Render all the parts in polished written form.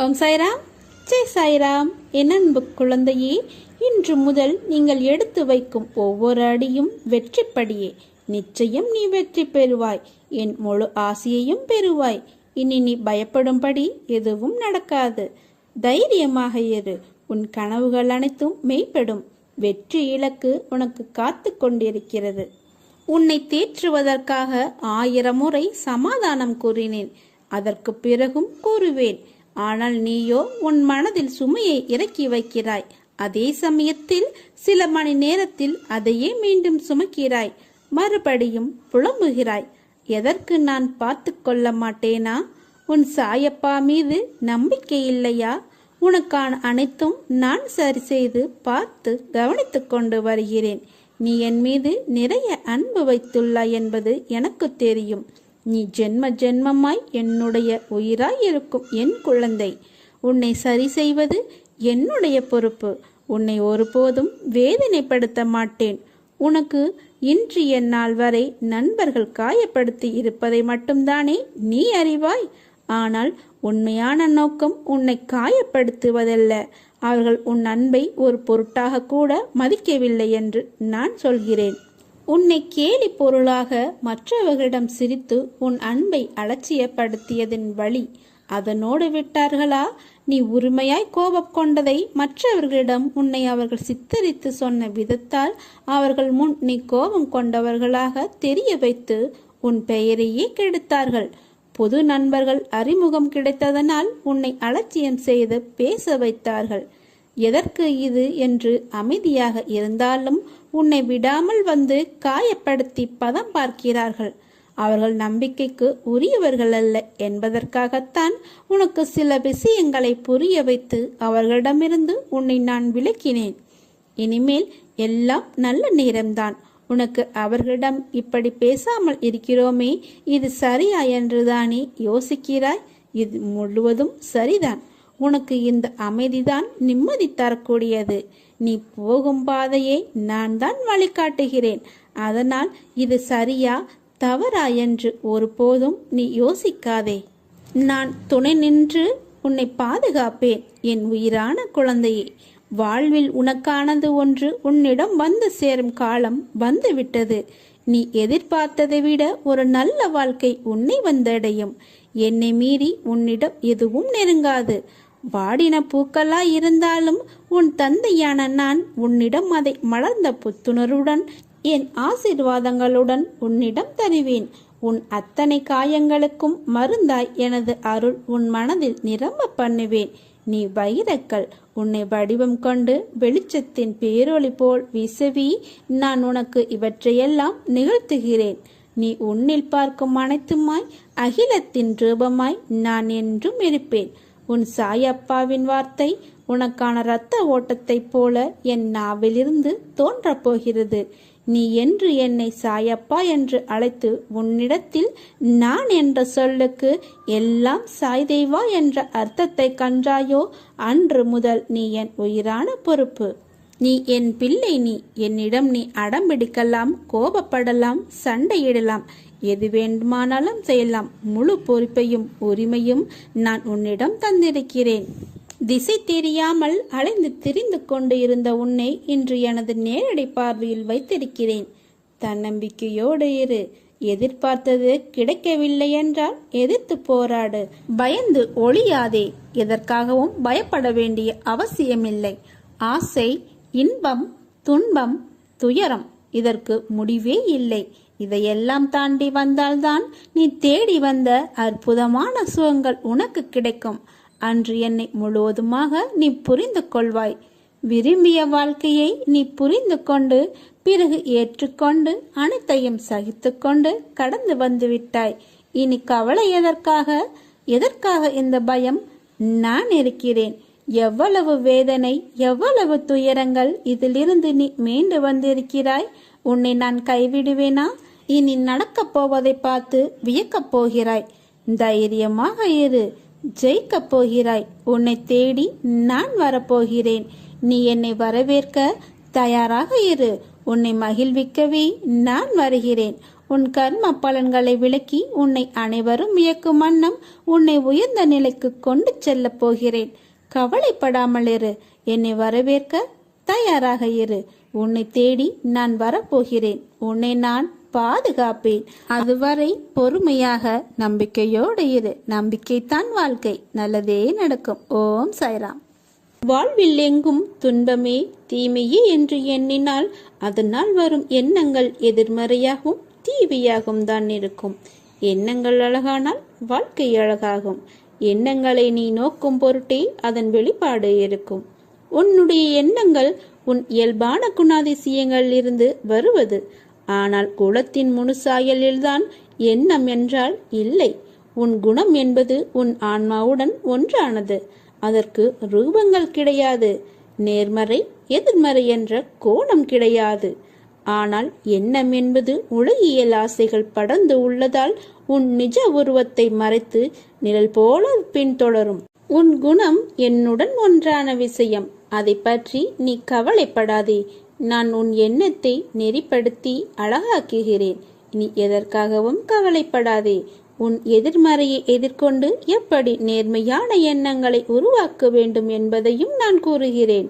ஓம் சாய்ராம், ஜெய் சாய்ராம். என் அன்பு குழந்தையே, இன்று முதல் நீங்கள் எடுத்து வைக்கும் ஒவ்வொரு அடியும் வெற்றிப்படியே. நிச்சயம் நீ வெற்றி பெறுவாய். என் முழு ஆசையையும் பெறுவாய். இனி நீ பயப்படும்படி எதுவும் நடக்காது. தைரியமாக இரு. உன் கனவுகள் அனைத்தும் மெய்ப்படும். வெற்றி இலக்கு உனக்கு காத்து கொண்டிருக்கிறது. உன்னை தேற்றுவதற்காக 1000 முறை சமாதானம் கூறினேன். அதற்கு பிறகும் கூறுவேன். ஆனால் நீயோ உன் மனதில் சுமையை இறக்கி வைக்கிறாய். அதே சமயத்தில் சில மணி நேரத்தில் அதையே மீண்டும் சுமக்கிறாய். மறுபடியும் புலம்புகிறாய். எதற்கு நான் பார்த்து கொள்ள மாட்டேனா? உன் சாயப்பா மீது நம்பிக்கை இல்லையா? உனக்கான அனைத்தும் நான் சரி செய்து பார்த்து கவனித்து கொண்டு வருகிறேன். நீ என் மீது நிறைய அன்பு வைத்துள்ளாய் என்பது எனக்கு தெரியும். நீ ஜென்ம ஜென்மமாய் என்னுடைய உயிராய் இருக்கும் என் குழந்தை. உன்னை சரி செய்வது என்னுடைய பொறுப்பு. உன்னை ஒருபோதும் வேதனைப்படுத்த மாட்டேன். உனக்கு இன்றைய நாள் வரை நண்பர்கள் காயப்படுத்தி இருப்பதை மட்டும்தானே நீ அறிவாய். ஆனால் உண்மையான நோக்கம் உன்னை காயப்படுத்துவதல்ல. அவர்கள் உன் அன்பை ஒரு பொருட்டாக கூட மதிக்கவில்லை என்று நான் சொல்கிறேன். உன்னை கேலி பொருளாக மற்றவர்களிடம் சிரித்து உன் அன்பை அலட்சியப்படுத்தியதின் வழி அதனோடு விட்டார்களா? நீ உரிமையாய் கோபம் கொண்டதை மற்றவர்களிடம் உன்னை அவர்கள் சித்தரித்து சொன்ன விதத்தால் அவர்கள் முன் நீ கோபம் கொண்டவர்களாக தெரிய வைத்து உன் பெயரையே கெடுத்தார்கள். புது நண்பர்கள் அறிமுகம் கிடைத்ததனால் உன்னை அலட்சியம் செய்து பேச வைத்தார்கள். எதற்கு இது என்று அமைதியாக இருந்தாலும் உன்னை விடாமல் வந்து காயப்படுத்தி பதம் பார்க்கிறார்கள். அவர்கள் நம்பிக்கைக்கு உரியவர்கள் அல்ல என்பதற்காகத்தான் உனக்கு சில விஷயங்களை புரிய வைத்து அவர்களிடமிருந்து உன்னை நான் விலக்கினேன். இனிமேல் எல்லாம் நல்ல நேரம்தான். உனக்கு அவர்களிடம் இப்படி பேசாமல் இருக்கிறோமே, இது சரியா என்றுதானே யோசிக்கிறாய்? இது முழுவதும் சரிதான். உனக்கு இந்த அமைதிதான் நிம்மதி தரக்கூடியது. நீ போகும் பாதையை நான் தான் வழிகாட்டுகிறேன். அதனால் இது சரியா தவறா என்று ஒருபோதும் நீ யோசிக்காதே. நான் துணை நின்று உன்னை பாதுகாப்பேன். என் உயிரான குழந்தையே, வாழ்வில் உனக்கானது ஒன்று உன்னிடம் வந்து சேரும் காலம் வந்துவிட்டது. நீ எதிர்பார்த்ததை விட ஒரு நல்ல வாழ்க்கை உன்னை வந்தடையும். என்னை மீறி உன்னிடம் எதுவும் நெருங்காது. வாடின பூக்களாய் இருந்தாலும் உன் தந்தையான நான் உன்னிடம் அதை மலர்ந்த புத்துணர்வுடன் என் ஆசீர்வாதங்களுடன் உன்னிடம் தருவேன். உன் அத்தனை காயங்களுக்கும் மருந்தாய் எனது அருள் உன் மனதில் நிரம்ப பண்ணுவேன். நீ வைரக்கல். உன்னை வடிவம் கொண்டு வெளிச்சத்தின் பேரொளி போல் வீசவி நான் உனக்கு இவற்றையெல்லாம் நிகழ்த்துகிறேன். நீ உன்னில் பார்க்கும் அனைத்துமாய் அகிலத்தின் ரூபமாய் நான் என்றும் இருப்பேன். உன் சாயப்பாவின் வார்த்தை உனக்கான இரத்த ஓட்டத்தைப் போல என் நாவிலிருந்து தோன்றப் போகிறது. நீ என்று என்னை சாயப்பா என்று அழைத்து உன்னிடத்தில் நான் என்ற சொல்லுக்கு எல்லாம் சாய்தேவா என்ற அர்த்தத்தை கண்டாயோ, அன்று முதல் நீ என் உயிரான பொறுப்பு. நீ என் பிள்ளை. நீ என்னிடம் நீ அடம்பிடிக்கலாம், கோபப்படலாம், சண்டையிடலாம், எது வேண்டுமானாலும் செய்யலாம். முழு பொறுப்பையும் உரிமையும் நான் உன்னிடம் தந்திருக்கிறேன். திசை தெரியாமல் அலைந்து திரிந்து கொண்டு இருந்த உன்னை இன்று எனது நேரடி பார்வையில் வைத்திருக்கிறேன். தன்னம்பிக்கையோடு இரு. எதிர்பார்த்தது கிடைக்கவில்லை என்றால் எதிர்த்து போராடு. பயந்து ஒளியாதே. எதற்காகவும் பயப்பட வேண்டிய அவசியமில்லை. ஆசை, இன்பம், துன்பம், துயரம் இதற்கு முடிவே இல்லை. இதையெல்லாம் தாண்டி வந்தால்தான் நீ தேடி வந்த அற்புதமான சுகங்கள் உனக்கு கிடைக்கும். அன்று என்னை முழுவதுமாக நீ புரிந்து கொள்வாய். விரும்பிய வாழ்க்கையை நீ புரிந்து கொண்டு பிறகு ஏற்றுக்கொண்டு அனைத்தையும் சகித்து கொண்டு கடந்து வந்து விட்டாய். இனி கவலை எதற்காக இந்த பயம்? நான் இருக்கிறேன். எவ்வளவு வேதனை, எவ்வளவு துயரங்கள், இதிலிருந்து நீ மீண்டு வந்திருக்கிறாய். உன்னை நான் கைவிடுவேனா? இனி நடக்கப் போவதை பார்த்து வியக்கப் போகிறாய். தைரியமாக இரு. ஜெயிக்கப் போகிறாய். உன்னை தேடி நான் வரப்போகிறேன். நீ என்னை வரவேற்க தயாராக இரு. உன்னை மகிழ்விக்கவே நான் வருகிறேன். உன் கர்ம பலன்களை விளக்கி உன்னை அனைவரும் வியக்கும் வண்ணம் உன்னை உயர்ந்த நிலைக்கு கொண்டு செல்லப் போகிறேன். கவலைப்படாமல் இரு. என்னை வரவேற்க தயாராக இரு. உன்னை தேடி நான் வரப்போகிறேன். உன்னை நான் பாதுகாப்பேன். அதுவரை பொறுமையாக நம்பிக்கையோடு இரு. நம்பிக்கைத்தான் வாழ்க்கை. நல்லதே நடக்கும். ஓம் சாய்ராம். வாழ்வில் எங்கும் துன்பமே தீமையே என்று எண்ணினால் அதனால் வரும் எண்ணங்கள் எதிர்மறையாகவும் தீவியாகவும் தான் இருக்கும். எண்ணங்கள் அழகானால் வாழ்க்கை அழகாகும். எண்ணங்களை நீ நோக்கும் பொருட்டே அதன் வெளிப்பாடு இருக்கும். உன்னுடைய எண்ணங்கள் உன் இயல்பான குணாதிசயங்கள் இருந்து வருவது. ஆனால் குலத்தின் முழுசாயலில்தான் எண்ணம் என்றால் இல்லை. உன் குணம் என்பது உன் ஆன்மாவுடன் ஒன்றானது. அதற்கு ரூபங்கள் கிடையாது. நேர்மறை எதிர்மறை என்ற கோணம் கிடையாது. ஆனால் எண்ணம் என்பது உலகியல் ஆசைகள் படர்ந்து உள்ளதால் உன் நிஜ உருவத்தை மறைத்து நிழல் போல பின்தொடரும். உன் குணம் என்னுடன் ஒன்றான விஷயம். அதை பற்றி நீ கவலைப்படாதே. நான் உன் எண்ணத்தை நெறிப்படுத்தி அழகாக்குகிறேன். நீ எதற்காகவும் கவலைப்படாதே. உன் எதிர்மறையை எதிர்கொண்டு எப்படி நேர்மையான எண்ணங்களை உருவாக்க வேண்டும் என்பதையும் நான் கூறுகிறேன்.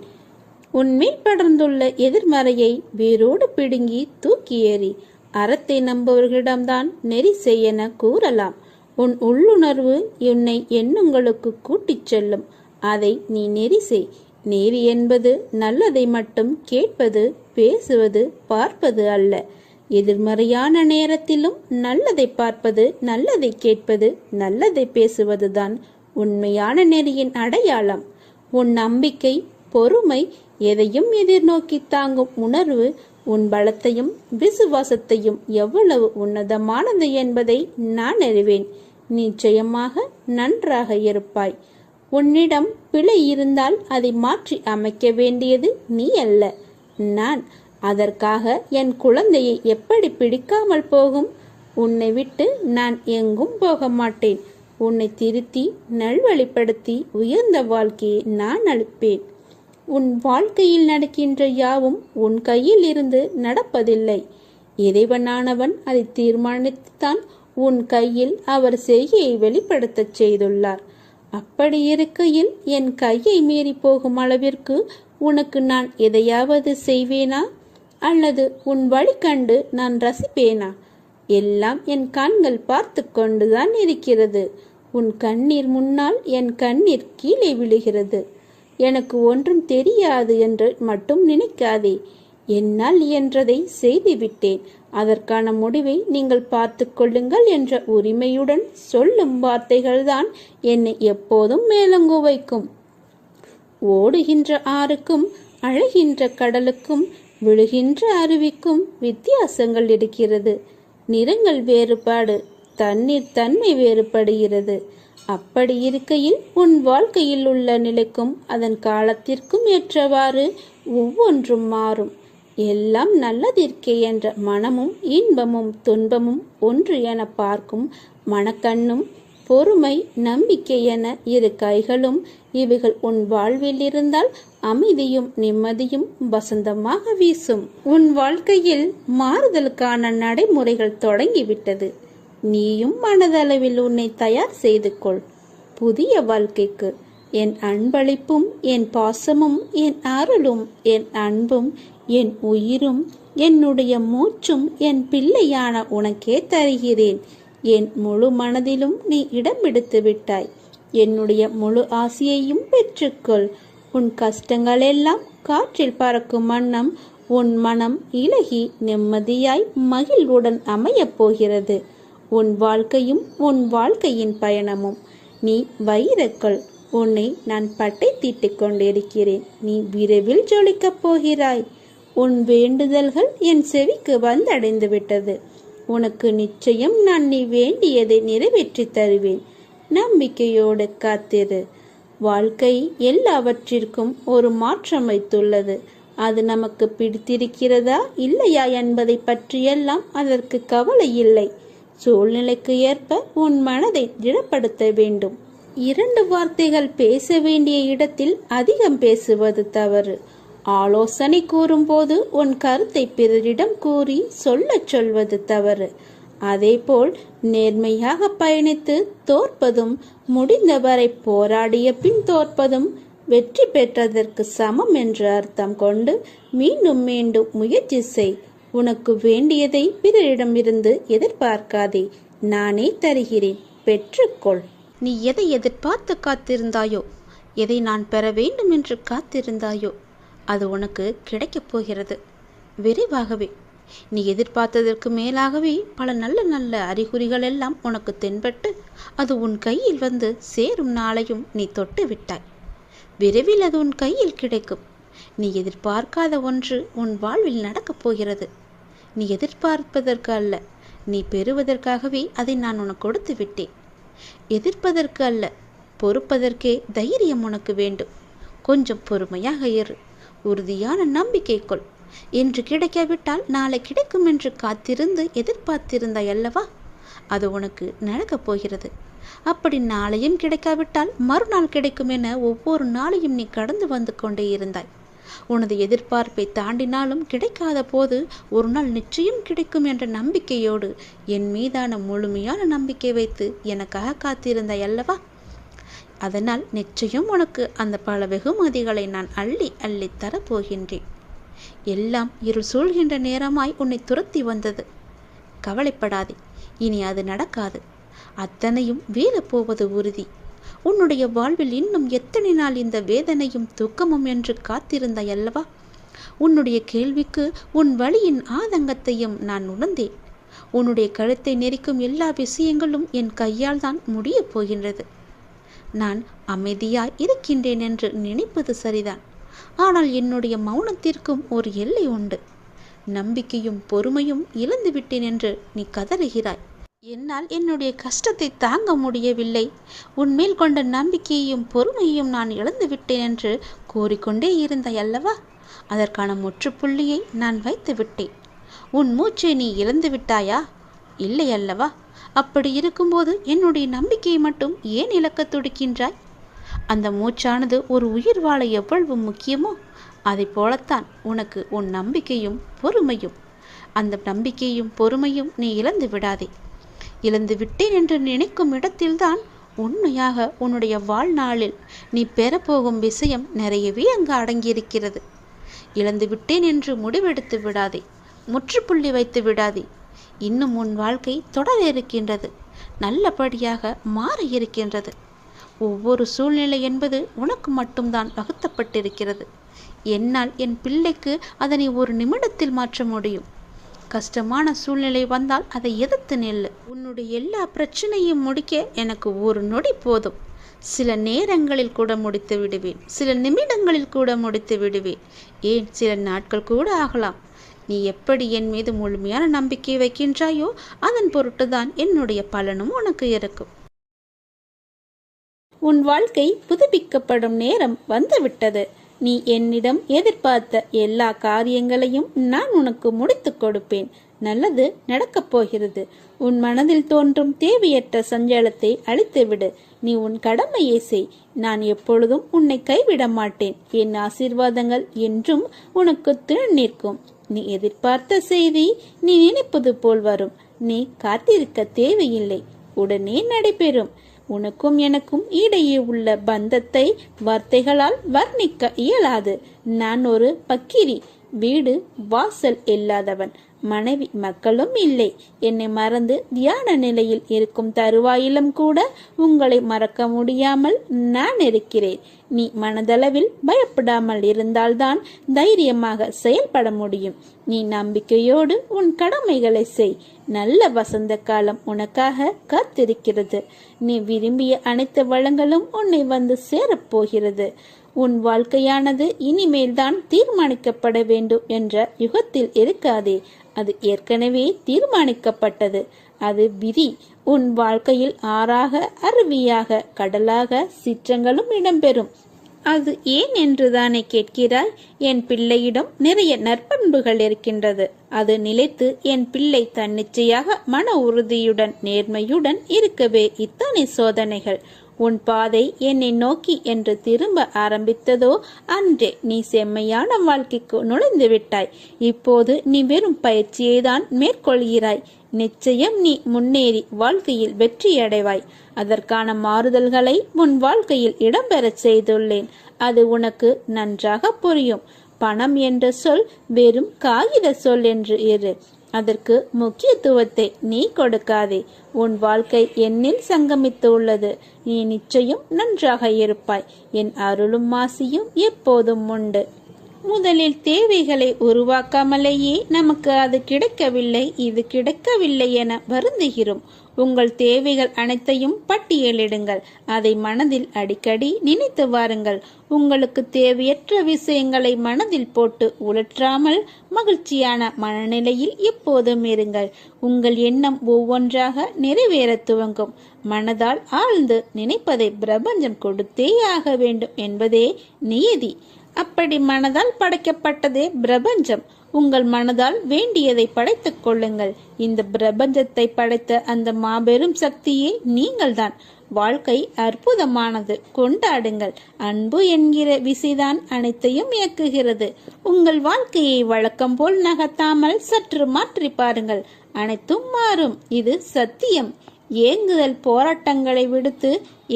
உன்மேல் படர்ந்துள்ள எதிர்மறையை வேரோடு பிடுங்கி தூக்கி ஏறி அறத்தை நம்புவர்களிடம்தான் நெறி செய்யென கூறலாம். உன் உள்ளுணர்வு உன்னை எண்ணங்களுக்கு கூட்டிச் செல்லும். அதை நீ நெறி செய். நெறி என்பது நல்லதை மட்டும் கேட்பது, பேசுவது, பார்ப்பது அல்ல. எதிர்மறையான நேரத்திலும் நல்லதை பார்ப்பது, நல்லதை கேட்பது, நல்லதை பேசுவதுதான் உண்மையான நெறியின் அடையாளம். உன் நம்பிக்கை, பொறுமை, எதையும் எதிர்நோக்கி தாங்கும் உணர்வு உன் பலத்தையும் விசுவாசத்தையும் எவ்வளவு உன்னதமானது என்பதை நான் அறிவேன். நிச்சயமாக நன்றாக இருப்பாய். உன்னிடம் பிழை இருந்தால் அதை மாற்றி அமைக்க வேண்டியது நீ அல்ல, நான். அதற்காக என் குழந்தையை எப்படி பிடிக்காமல் போகும்? உன்னை விட்டு நான் எங்கும் போக மாட்டேன். உன்னை திருத்தி நல்வழிப்படுத்தி உயர்ந்த வாழ்க்கையை நான் அளிப்பேன். உன் வாழ்க்கையில் நடக்கின்ற யாவும் உன் கையில் இருந்து நடப்பதில்லை. இறைவனானவன் அதை தீர்மானித்துத்தான் உன் கையில் அவர் செய்கையை வெளிப்படுத்தச் செய்துள்ளார். அப்படி இருக்கையில் என் கையை மீறி போகும் அளவிற்கு உனக்கு நான் எதையாவது செய்வேனா? அல்லது உன் வழி கண்டு நான் ரசிப்பேனா? எல்லாம் என் கண்கள் பார்த்து கொண்டுதான் இருக்கிறது. உன் கண்ணீர் முன்னால் என் கண்ணீர் கீழே விழுகிறது. எனக்கு ஒன்றும் தெரியாது என்று மட்டும் நினைக்காதே. என்னால் இயன்றதை செய்துவிட்டேன். அதற்கான முடிவை நீங்கள் பார்த்து கொள்ளுங்கள் என்ற உரிமையுடன் சொல்லும் வார்த்தைகள்தான் என்னை எப்போதும் மேலங்கு வைக்கும். ஓடுகின்ற ஆறுக்கும் அழகின்ற கடலுக்கும் விழுகின்ற அருவிக்கும் வித்தியாசங்கள் இருக்கிறது. நிறங்கள் வேறுபாடு, தண்ணீர் தன்மை வேறுபடுகிறது. அப்படி இருக்கையில் உன் வாழ்க்கையில் உள்ள நிலைக்கும் அதன் காலத்திற்கும் ஏற்றவாறு ஒவ்வொன்றும் மாறும். எல்லாம் நல்லதிற்கே என்ற மனமும் இன்பமும் துன்பமும் ஒன்று என பார்க்கும் மனக்கண்ணும் பொறுமை நம்பிக்கை என இரு கைகளும் இவைகள் உன் வாழ்வில் இருந்தால் அமைதியும் நிம்மதியும் வசந்தமாக வீசும். உன் வாழ்க்கையில் மாறுதலுக்கான நடைமுறைகள் தொடங்கிவிட்டது. நீயும் மனதளவில் உன்னை தயார் செய்து கொள் புதிய வாழ்க்கைக்கு. என் அன்பளிப்பும் என் பாசமும் என் அருளும் என் அன்பும் என் உயிரும் என்னுடைய மூச்சும் என் பிள்ளையான உனக்கே தருகிறேன். என் முழு மனதிலும் நீ இடம் பிடித்து விட்டாய். என்னுடைய முழு ஆசையையும் பெற்றுக்கொள். உன் கஷ்டங்களெல்லாம் காற்றில் பறக்கும் வண்ணம் உன் மனம் இலகி நிம்மதியாய் மகிழ்வுடன் அமையப் போகிறது. உன் வாழ்க்கையும் உன் வாழ்க்கையின் பயணமும். நீ வைரக்கல். உன்னை நான் பட்டை தீட்டிக் கொண்டிருக்கிறேன். நீ விரைவில் ஜொலிக்கப் போகிறாய். உன் வேண்டுதல்கள் என் செவிக்கு வந்தடைந்து விட்டது. உனக்கு நிச்சயம் நான் நீ வேண்டியதை நிறைவேற்றி தருவேன். நம்பிக்கையோடு காத்திரு. வாழ்க்கை எல்லாவற்றிற்கும் ஒரு மாற்றம் வைத்துள்ளது. அது நமக்கு பிடித்திருக்கிறதா இல்லையா என்பதை பற்றியெல்லாம் அதற்கு கவலை இல்லை. சூழ்நிலைக்கு ஏற்ப உன் மனதை திடப்படுத்த வேண்டும். 2 வார்த்தைகள் பேச வேண்டிய இடத்தில் அதிகம் பேசுவது தவறு. ஆலோசனை கூறும்போது உன் கருத்தை பிறரிடம் கூறி சொல்வது தவறு. அதேபோல் நேர்மையாக பயணித்து தோற்பதும், முடிந்தவரை போராடிய பின் தோற்பதும் வெற்றி பெற்றதற்கு சமம் என்று அர்த்தம் கொண்டு மீண்டும் மீண்டும் முயற்சி செய். உனக்கு வேண்டியதை பிறரிடமிருந்து எதிர்பார்க்காதே. நானே தருகிறேன், பெற்றுக்கொள். நீ எதை எதிர்பார்த்து காத்திருந்தாயோ, எதை நான் பெற வேண்டும் என்று காத்திருந்தாயோ, அது உனக்கு கிடைக்கப் போகிறது விரைவாகவே. நீ எதிர்பார்த்ததற்கு மேலாகவே பல நல்ல நல்ல அறிகுறிகள் எல்லாம் உனக்கு தென்பட்டு அது உன் கையில் வந்து சேரும் நாளையும் நீ தொட்டு விட்டாய். விரைவில் அது உன் கையில் கிடைக்கும். நீ எதிர்பார்க்காத ஒன்று உன் வாழ்வில் நடக்கப் போகிறது. நீ எதிர்பார்ப்பதற்கு அல்ல, நீ பெறுவதற்காகவே அதை நான் உனக்கு கொடுத்து விட்டேன். எதிர்ப்பதற்கு அல்ல, பொறுப்பதற்கே தைரியம் உனக்கு வேண்டும். கொஞ்சம் பொறுமையாக இரு, உறுதியான நம்பிக்கை கொள். இன்று கிடைக்காவிட்டால் நாளை கிடைக்கும் என்று காத்திருந்து எதிர்பார்த்திருந்தாய் அல்லவா? அது உனக்கு நடக்கப் போகிறது. அப்படி நாளையும் கிடைக்காவிட்டால் மறுநாள் கிடைக்கும் என ஒவ்வொரு நாளையும் நீ கடந்து வந்து கொண்டே இருந்தாய். உனது எதிர்பார்ப்பை தாண்டினாலும் கிடைக்காத போது ஒரு நாள் நிச்சயம் கிடைக்கும் என்ற நம்பிக்கையோடு என் மீதான முழுமையான நம்பிக்கை வைத்து எனக்காக காத்திருந்தாய் அல்லவா? அதனால் நிச்சயம் உனக்கு அந்த பல வெகுமதிகளை நான் அள்ளி அள்ளி தரப்போகின்றேன். எல்லாம் இருள் சூழ்கின்ற நேரமாய் உன்னை துரத்தி வந்தது. கவலைப்படாதே, இனி அது நடக்காது. அத்தனையும் வீழப்போவது உறுதி. உன்னுடைய வாழ்வில் இன்னும் எத்தனை நாள் இந்த வேதனையும் துக்கமும் என்று காத்திருந்தாய் அல்லவா? உன்னுடைய கேள்விக்கு உன் வழியின் ஆதங்கத்தையும் நான் உணர்ந்தேன். உன்னுடைய கழுத்தை நெரிக்கும் எல்லா விஷயங்களும் என் கையால் தான் முடியப் போகின்றது. நான் அமைதியாய் இருக்கின்றேன் என்று நினைப்பது சரிதான். ஆனால் என்னுடைய மௌனத்திற்கும் ஒரு எல்லை உண்டு. நம்பிக்கையும் பொறுமையும் இழந்து விட்டேன் என்று நீ கதறுகிறாய். என்னால் என்னுடைய கஷ்டத்தை தாங்க முடியவில்லை, உன்மேல் கொண்ட நம்பிக்கையையும் பொறுமையையும் நான் இழந்து விட்டேன் என்று கூறிக்கொண்டே இருந்தாய் அல்லவா? அதற்கான முற்றுப்புள்ளியை நான் வைத்து விட்டேன். உன் மூச்சை நீ இழந்து விட்டாயா? இல்லை அல்லவா? அப்படி இருக்கும்போது என்னுடைய நம்பிக்கையை மட்டும் ஏன் இழக்க துடிக்கின்றாய்? அந்த மூச்சானது ஒரு உயிர் வாழ எவ்வளவு முக்கியமோ அதை போலத்தான் உனக்கு உன் நம்பிக்கையும் பொறுமையும். அந்த நம்பிக்கையும் பொறுமையும் நீ இழந்து விடாதே. இழந்து விட்டேன் என்று நினைக்கும் இடத்தில்தான் உண்மையாக உன்னுடைய வாழ்நாளில் நீ பெறப்போகும் விஷயம் நிறையவே அங்கு அடங்கியிருக்கிறது. இழந்து விட்டேன் என்று முடிவெடுத்து விடாதே, முற்றுப்புள்ளி வைத்து விடாதே. இன்னும் உன் வாழ்க்கை தொடர இருக்கின்றது, நல்லபடியாக மாற இருக்கின்றது. ஒவ்வொரு சூழ்நிலை என்பது உனக்கு மட்டும்தான் வகுத்தப்பட்டிருக்கிறது. என்னால் என் பிள்ளைக்கு அதனை ஒரு நிமிடத்தில் மாற்ற முடியும். கஷ்டமான சூழ்நிலை வந்தால் அதை எதிர்த்து நெல்லு. உன்னுடைய எல்லா பிரச்சனையும் முடிக்க எனக்கு ஒரு நொடி போதும். சில நேரங்களில் கூட முடித்து விடுவேன், சில நிமிடங்களில் கூட முடித்து விடுவேன், ஏன் சில நாட்கள் கூட ஆகலாம். நீ எப்படி என் மீது முழுமையான நம்பிக்கை வைக்கின்றாயோ அதன் பொருட்டுதான் என்னுடைய பலனும் உனக்கு இருக்கும். உன் வாழ்க்கை புதுப்பிக்கப்படும் நேரம் வந்துவிட்டது. நீ என்னிடம் எதிர்பார்த்த எல்லா காரியங்களையும் நான் உனக்கு முடித்து கொடுப்பேன். நல்லது நடக்கப் போகிறது. உன் மனதில் தோன்றும் தேவையற்ற சஞ்சலத்தை அழித்துவிடு. நீ உன் கடமையை செய். நான் எப்பொழுதும் உன்னை கைவிட மாட்டேன். என் ஆசீர்வாதங்கள் என்றும் உனக்கு துணை நிற்கும். நீ எதிர்பார்த்த செய்தி நீ நினைப்பது போல் வரும். நீ காத்திருக்க தேவையில்லை, உடனே நடைபெறும். உனக்கும் எனக்கும் இடையே உள்ள பந்தத்தை வார்த்தைகளால் வர்ணிக்க இயலாது. நான் ஒரு பக்கிரி, வீடு வாசல் இல்லாதவன், மனைவி மக்களும் இல்லை. என்னை மறந்து தியான நிலையில் இருக்கும் தருவாயிலும் கூட உங்களை மறக்க முடியாமல் நான் இருக்கிறேன். நீ மனதளவில் பயப்படாமல் இருந்தால்தான் தைரியமாக செயல்பட முடியும். நீ நம்பிக்கையோடு உன் கடமைகளை செய். நல்ல வசந்த காலம் உனக்காக காத்திருக்கிறது. நீ விரும்பிய அனைத்து வளங்களும் உன்னை வந்து சேரப்போகிறது. உன் வாழ்க்கையானது இனிமேல் தான் தீர்மானிக்கப்பட வேண்டும் என்ற யுகத்தில் இருக்காதே. அது ஏற்கனவே தீர்மானிக்கப்பட்டது. அது விதி. உன் வாழ்க்கையில் ஆறாக, அருவியாக, கடலாக, சிற்றங்களும் இடம்பெறும். அது ஏன் என்றுதானே கேட்கிறாய்? என் பிள்ளையிடம் நிறைய நற்பண்புகள் இருக்கின்றது. அது நிலைத்து என் பிள்ளை தன்னிச்சையாக மன உறுதியுடன் நேர்மையுடன் இருக்கவே இத்தனை சோதனைகள். உன் பாதை என்னை நோக்கி என்று திரும்ப ஆரம்பித்ததோ அன்றே நீ செம்மையான வாழ்க்கைக்கு நுழைந்து விட்டாய். இப்போது நீ வெறும் பயிற்சியை தான் மேற்கொள்கிறாய். நிச்சயம் நீ முன்னேறி வாழ்க்கையில் வெற்றியடைவாய். அதற்கான மாறுதல்களை உன் வாழ்க்கையில் இடம்பெறச் செய்துள்ளேன். அது உனக்கு நன்றாக புரியும். பணம் என்ற சொல் வெறும் காகித சொல் என்று இரு. அதற்கு முக்கியத்துவத்தை நீ கொடுக்காதே. உன் வாழ்க்கை என்னில் சங்கமித்து உள்ளது. நீ நிச்சயம் நன்றாக இருப்பாய். என் அருளும் ஆசியும் எப்போதும் உண்டு. முதலில் தேவைகளை உருவாக்காமலேயே நமக்கு அது கிடைக்கவில்லை, இது கிடைக்கவில்லை என வருந்துகிறோம். உங்கள் தேவைகள் அனைத்தையும் பட்டியலிடுங்கள். அதை மனதில் அடிக்கடி நினைத்து வாருங்கள். உங்களுக்கு தேவையற்ற விஷயங்களை மனதில் போட்டு உழற்றாமல் மகிழ்ச்சியான மனநிலையில் எப்போதும் இருங்கள். உங்கள் எண்ணம் ஒவ்வொன்றாக நிறைவேற துவங்கும். மனதால் ஆழ்ந்து நினைப்பதை பிரபஞ்சம் கொடுத்தே ஆக வேண்டும் என்பதே நியதி. அப்படி மனதால் படைக்கப்பட்டதே பிரபஞ்சம். உங்கள் மனதால் வேண்டியதை படைத்துக் கொள்ளுங்கள். இந்த பிரபஞ்சத்தை படைத்த அந்த மாபெரும் சக்தியே நீங்கள்தான். வாழ்க்கை அற்புதமானது, கொண்டாடுங்கள். அன்பு என்கிற விசைதான் அனைத்தையும் இயக்குகிறது. உங்கள் வாழ்க்கையை வழக்கம் போல் நகர்த்தாமல் சற்று மாற்றி பாருங்கள். அனைத்தும் மாறும். இது சத்தியம். ஏங்குதல் போராட்டங்களை விடுத்து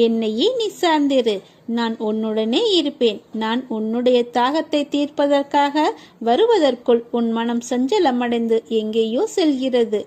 என்னையே நீ சார்ந்திரு. நான் உன்னுடனே இருப்பேன். நான் உன்னுடைய தாகத்தை தீர்ப்பதற்காக வருவதற்குள் உன் மனம் சஞ்சலமடைந்து எங்கேயோ செல்கிறது.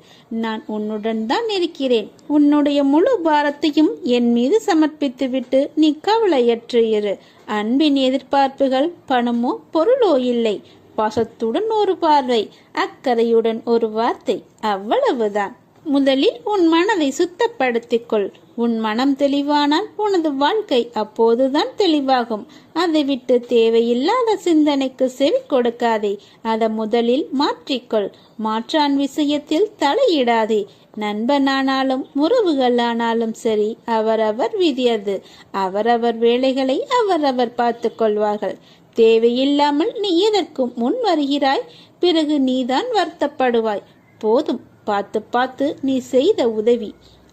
நான் உன்னுடன் தான் இருக்கிறேன். உன்னுடைய முழு பாரத்தையும் என் மீது சமர்ப்பித்துவிட்டு நீ கவலையற்று இரு. அன்பின் எதிர்பார்ப்புகள் பணமோ பொருளோ இல்லை. பாசத்துடன் ஒரு பார்வை, அக்கறையுடன் ஒரு வார்த்தை, அவ்வளவுதான். முதலில் உன் மனதை சுத்தப்படுத்திக்கொள். உன் மனம் தெளிவானால் உனது வாழ்க்கை அப்போதுதான் தெளிவாகும். அதை விட்டு தேவையில்லாத சிந்தனைக்கு செவி கொடுக்காதே. அதை முதலில் மாற்றிக்கொள். மாற்றான் விஷயத்தில் தலையிடாதே. நண்பனானாலும் உறவுகளானாலும் சரி, அவரவர் விதியது. அவரவர் வேலைகளை அவரவர் பார்த்து கொள்வார்கள். தேவையில்லாமல் நீ எதற்கும் முன் வருகிறாய். பிறகு நீதான் வருத்தப்படுவாய். போதும், பார்த்து பார்த்து நீ செய்த உதவி.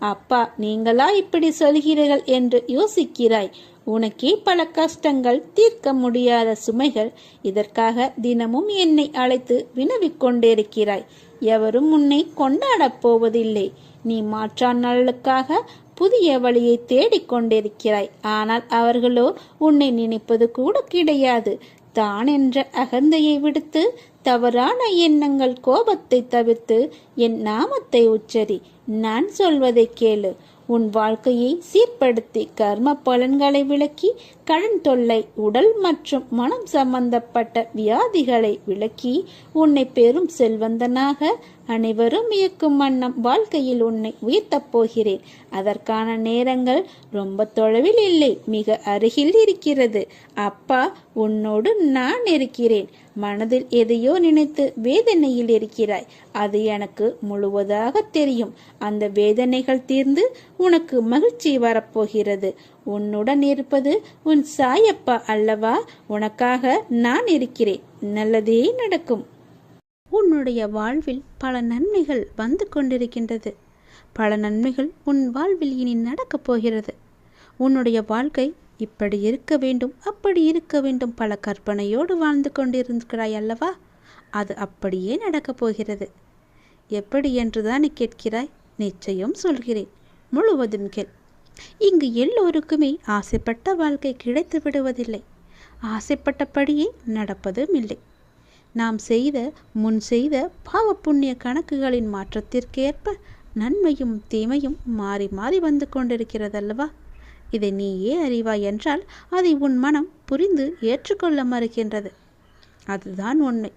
அப்பா, நீங்களா இப்படி சொல்கிறீர்கள் என்று யோசிக்கிறாய். உனக்கே பல கஷ்டங்கள், தீர்க்க முடியாத சுமைகள். இதற்காக தினமும் என்னை அழைத்து வினவிக் கொண்டிருக்கிறாய். எவரும் உன்னை கொண்டாடப் போவதில்லை. நீ மாற்றான் நலனுக்காக புதிய வழியை தேடிக்கொண்டிருக்கிறாய். ஆனால் அவர்களோ உன்னை நினைப்பது கூட கிடையாது. தான் என்ற அகந்தையை விடுத்து, தவறான எண்ணங்கள், கோபத்தை தவிர்த்து என் நாமத்தை உச்சரி. நான் சொல்வதை கேளு. உன் வாழ்க்கையை சீர்படுத்தி கர்ம பலன்களை விலக்கி, கடன் தொல்லை, உடல் மற்றும் மனம் சம்பந்தப்பட்ட வியாதிகளை விலக்கி, உன்னை பெரும் செல்வந்தனாக அனைவரும் இயக்கும் வண்ணம் வாழ்க்கையில் உன்னை உயர்த்தப் போகிறேன். அதற்கான நேரங்கள் ரொம்ப தொலைவில் இல்லை, மிக அருகில் இருக்கிறது. அப்பா, உன்னோடு நான் இருக்கிறேன். மனதில் எதையோ நினைத்து வேதனையில் இருக்கிறாய். அது எனக்கு முழுவதாக தெரியும். அந்த வேதனைகள் தீர்ந்து உனக்கு மகிழ்ச்சி வரப்போகிறது. உன்னுடன் இருப்பது உன் சாயப்பா அல்லவா? உனக்காக நான் இருக்கிறேன். நல்லதே நடக்கும். உன்னுடைய வாழ்வில் பல நன்மைகள் வந்து கொண்டிருக்கின்றது. பல நன்மைகள் உன் வாழ்வில் இனி நடக்கப் போகிறது. உன்னுடைய வாழ்க்கை இப்படி இருக்க வேண்டும், அப்படி இருக்க வேண்டும், பல கற்பனையோடு வாழ்ந்து கொண்டிருக்கிறாய் அல்லவா? அது அப்படியே நடக்கப் போகிறது. எப்படி என்றுதான் கேட்கிறாய்? நிச்சயம் சொல்கிறேன், முழுவதும் கேள். இங்கு எல்லோருக்குமே ஆசைப்பட்ட வாழ்க்கை கிடைத்து விடுவதில்லை. ஆசைப்பட்டபடியே நடப்பதும் இல்லை. நாம் முன் செய்த பாவ புண்ணிய கணக்குகளின் மாற்றத்திற்கேற்ப நன்மையும் தீமையும் மாறி மாறி வந்து கொண்டிருக்கிறதல்லவா? இதை நீயே அறிவாய் என்றால் அதை உன் மனம் புரிந்து ஏற்றுக்கொள்ள மறுக்கின்றது. அதுதான் உண்மை.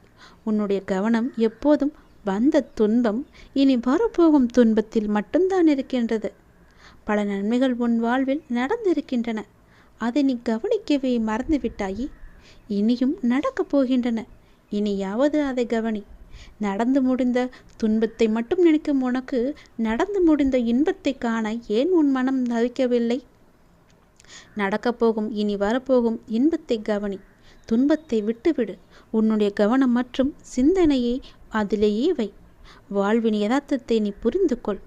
உன்னுடைய கவனம் எப்போதும் வந்த துன்பம், இனி வரப்போகும் துன்பத்தில் மட்டும்தான் இருக்கின்றது. பல நன்மைகள் உன் வாழ்வில் நடந்திருக்கின்றன. அதை நீ கவனிக்கவே மறந்துவிட்டாயே. இனியும் நடக்கப் போகின்றன. இனியாவது அதை கவனி. நடந்து முடிந்த துன்பத்தை மட்டும் நினைக்கும் உனக்கு நடந்து முடிந்த இன்பத்தை காண ஏன் உன் மனம் தவிக்கவில்லை? நடக்கப் போகும், இனி வரப்போகும் இன்பத்தை கவனி. துன்பத்தை விட்டுவிடு. உன்னுடைய கவனம் மற்றும் சிந்தனையை அதிலேயே வை. வாழ்வின் யதார்த்தத்தை நீ புரிந்து கொள்.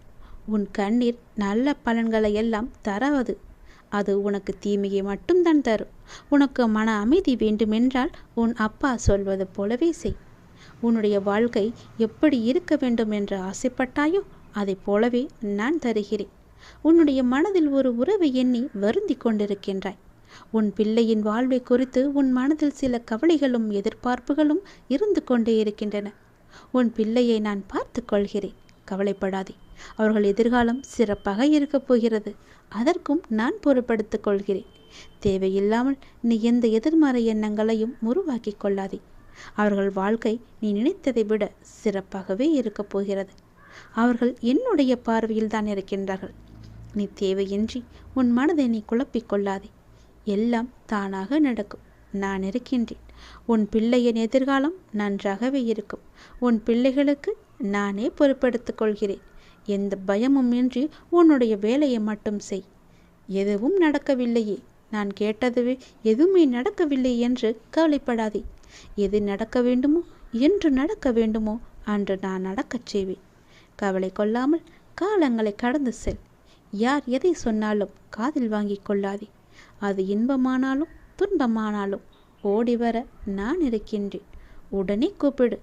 உன் கண்ணீர் நல்ல பலன்களை எல்லாம் தராது. அது உனக்கு தீமையை மட்டும்தான் தரும். உனக்கு மன அமைதி வேண்டுமென்றால் உன் அப்பா சொல்வது போலவே செய். உன்னுடைய வாழ்க்கை எப்படி இருக்க வேண்டும் என்று ஆசைப்பட்டாயோ அதை போலவே நான் தருகிறேன். உன்னுடைய மனதில் ஒரு உறவை எண்ணி வருந்தி கொண்டிருக்கின்றாய். உன் பிள்ளையின் வாழ்வை குறித்து உன் மனதில் சில கவலைகளும் எதிர்பார்ப்புகளும் இருந்து கொண்டே இருக்கின்றன. உன் பிள்ளையை நான் பார்த்து கொள்கிறேன், கவலைப்படாதே. அவர்கள் எதிர்காலம் சிறப்பாக இருக்கப் போகிறது. அதற்கும் நான் பொறுப்படுத்திக் கொள்கிறேன். தேவையில்லாமல் நீ எந்த எதிர்மறை எண்ணங்களையும் உருவாக்கி கொள்ளாதே. அவர்கள் வாழ்க்கை நீ நினைத்ததை விட சிறப்பாகவே இருக்கப் போகிறது. அவர்கள் என்னுடைய பார்வையில் தான் இருக்கின்றார்கள். நீ தேவையின்றி உன் மனதை நீ குழப்பிக் கொள்ளாதே. எல்லாம் தானாக நடக்கும். நான் இருக்கின்றேன். உன் பிள்ளையின் எதிர்காலம் நன்றாகவே இருக்கும். உன் பிள்ளைகளுக்கு நானே பொறுப்பெடுத்துக் கொள்கிறேன். எந்த பயமும் இன்றி உன்னுடைய வேலையை மட்டும் செய். எதுவும் நடக்கவில்லையே, நான் கேட்டதுவே எதுவுமே நடக்கவில்லை என்று கவலைப்படாதே. எது நடக்க வேண்டுமோ, என்று நடக்க வேண்டுமோ அன்று நான் நடக்கச் செய்வேன். கவலை கொள்ளாமல் காலங்களை கடந்து செல். யார் எதை சொன்னாலும் காதில் வாங்கி கொள்ளாதே. அது இன்பமானாலும் துன்பமானாலும் ஓடி வர நான் இருக்கின்றேன். உடனே கூப்பிடு.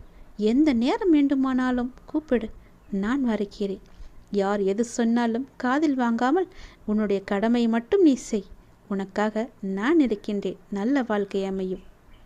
எந்த நேரம் வேண்டுமானாலும் கூப்பிடு, நான் வருகிறேன். யார் எது சொன்னாலும் காதில் வாங்காமல் உன்னுடைய கடமையை மட்டும் நீ செய். உனக்காக நான் இருக்கின்றேன். நல்ல வாழ்க்கை அமையும்.